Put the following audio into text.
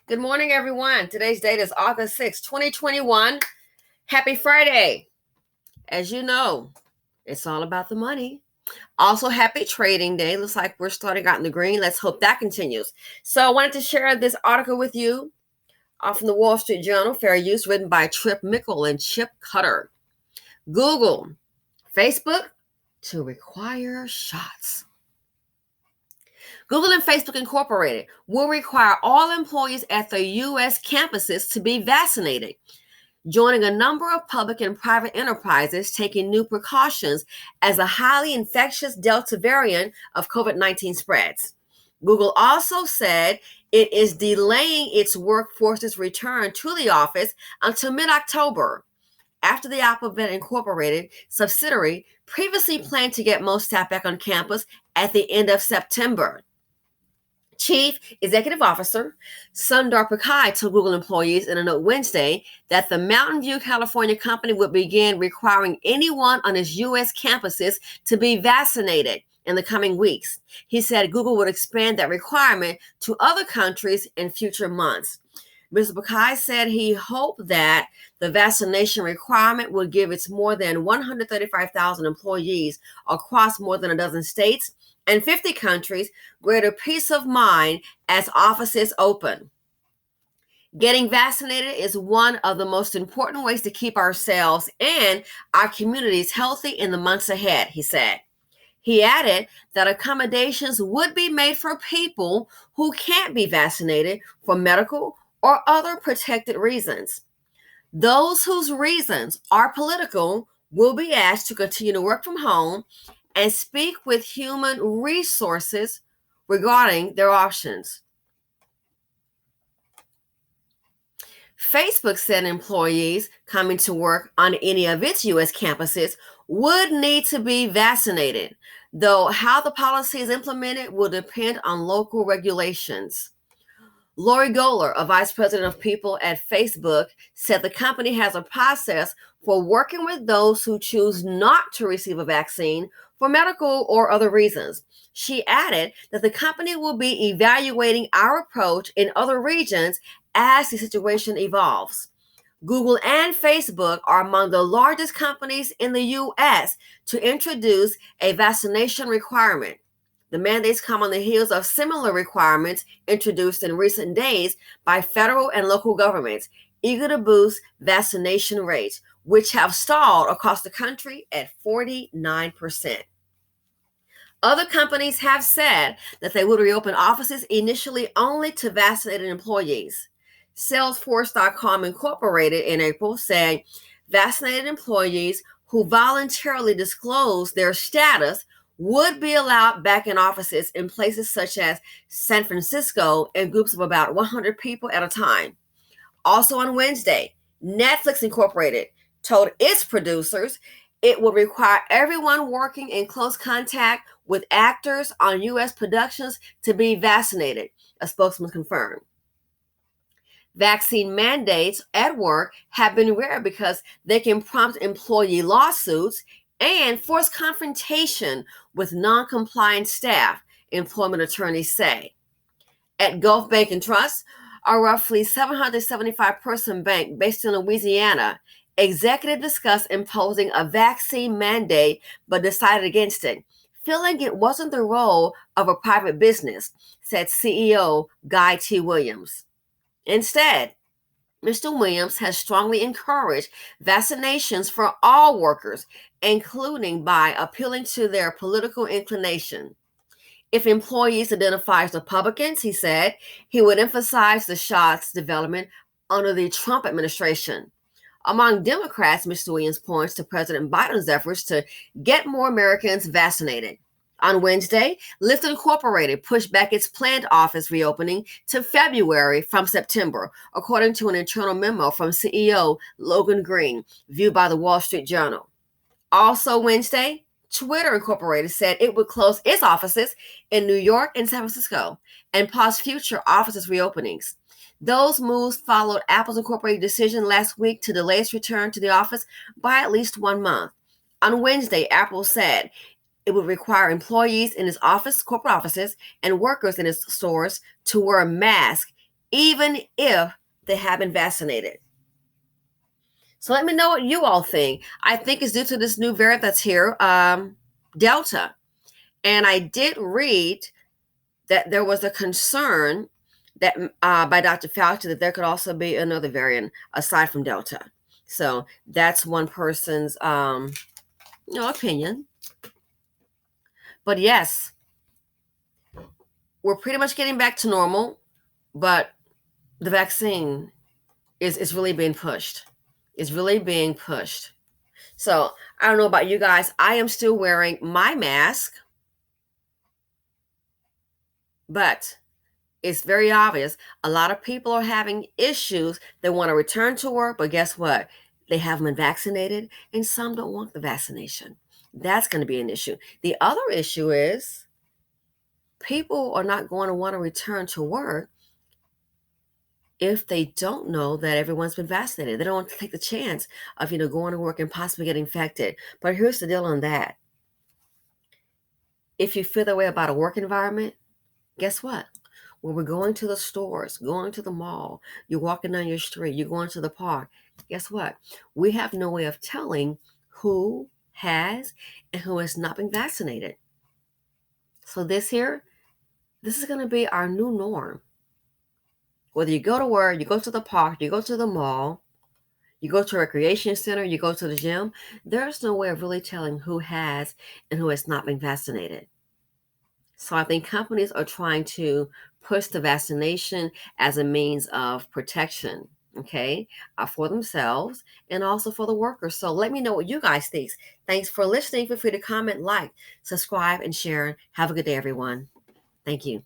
Good morning, everyone. Today's date is August 6th, 2021. Happy Friday. As you know, it's all about the money. Also, happy trading day. Looks like we're starting out in the green. Let's hope that continues. So, I wanted to share this article with you from the Wall Street Journal, Fair Use, written by Trip Mickle and Chip Cutter. Google, Facebook to require shots. Google and Facebook Incorporated will require all employees at their U.S. campuses to be vaccinated, joining a number of public and private enterprises taking new precautions as a highly infectious Delta variant of COVID-19 spreads. Google also said it is delaying its workforce's return to the office until mid-October, after the Alphabet Incorporated subsidiary previously planned to get most staff back on campus at the end of September. Chief Executive Officer Sundar Pichai told Google employees in a note Wednesday that the Mountain View, California company would begin requiring anyone on its U.S. campuses to be vaccinated in the coming weeks. He said Google would expand that requirement to other countries in future months. Mr. Pichai said he hoped that the vaccination requirement would give its more than 135,000 employees across more than a dozen states and 50 countries greater peace of mind as offices open. Getting vaccinated is one of the most important ways to keep ourselves and our communities healthy in the months ahead, he said. He added that accommodations would be made for people who can't be vaccinated for medical or other protected reasons. Those whose reasons are political will be asked to continue to work from home and speak with human resources regarding their options. Facebook said employees coming to work on any of its U.S. campuses would need to be vaccinated, though how the policy is implemented will depend on local regulations. Lori Gohler, a vice president of people at Facebook, said the company has a process for working with those who choose not to receive a vaccine for medical or other reasons. She added that the company will be evaluating our approach in other regions as the situation evolves. Google and Facebook are among the largest companies in the U.S. to introduce a vaccination requirement. The mandates come on the heels of similar requirements introduced in recent days by federal and local governments, eager to boost vaccination rates, which have stalled across the country at 49%. Other companies have said that they would reopen offices initially only to vaccinated employees. Salesforce.com Incorporated in April said vaccinated employees who voluntarily disclose their status would be allowed back in offices in places such as San Francisco in groups of about 100 people at a time. Also on Wednesday, Netflix Incorporated told its producers it would require everyone working in close contact with actors on U.S. productions to be vaccinated, a spokesman confirmed. Vaccine mandates at work have been rare because they can prompt employee lawsuits and force confrontation with non-compliant staff, employment attorneys say. At Gulf Bank and Trust, a roughly 775-person bank based in Louisiana, executives discussed imposing a vaccine mandate but decided against it, feeling it wasn't the role of a private business, said CEO Guy T. Williams. Instead, Mr. Williams has strongly encouraged vaccinations for all workers, including by appealing to their political inclination. If employees identify as Republicans, he said, he would emphasize the shots development under the Trump administration. Among Democrats, Mr. Williams points to President Biden's efforts to get more Americans vaccinated. On Wednesday, Lyft Incorporated pushed back its planned office reopening to February from September, according to an internal memo from CEO Logan Green, viewed by the Wall Street Journal. Also Wednesday, Twitter Incorporated said it would close its offices in New York and San Francisco and pause future offices reopenings. Those moves followed Apple's Incorporated decision last week to delay its return to the office by at least 1 month. On Wednesday, Apple said it would require employees in its corporate offices, and workers in its stores to wear a mask even if they have been vaccinated. So let me know what you all think. I think it's due to this new variant that's here, Delta. And I did read that there was a concern that by Dr. Fauci that there could also be another variant aside from Delta. So that's one person's opinion. But yes, we're pretty much getting back to normal, but the vaccine is really being pushed. It's really being pushed. So I don't know about you guys. I am still wearing my mask, but it's very obvious. A lot of people are having issues. They want to return to work, but guess what? They haven't been vaccinated, and some don't want the vaccination. That's going to be an issue. The other issue is people are not going to want to return to work if they don't know that everyone's been vaccinated. They don't want to take the chance of, going to work and possibly get infected. But here's the deal on that. If you feel that way about a work environment, guess what? When we're going to the stores, going to the mall, you're walking down your street, you're going to the park, guess what? We have no way of telling who has and who has not been vaccinated. So this is going to be our new norm. Whether you go to work, you go to the park, you go to the mall, you go to a recreation center, you go to the gym, there's no way of really telling who has and who has not been vaccinated. So I think companies are trying to push the vaccination as a means of protection, okay, for themselves and also for the workers. So let me know what you guys think. Thanks for listening. Feel free to comment, like, subscribe, and share. Have a good day, everyone. Thank you.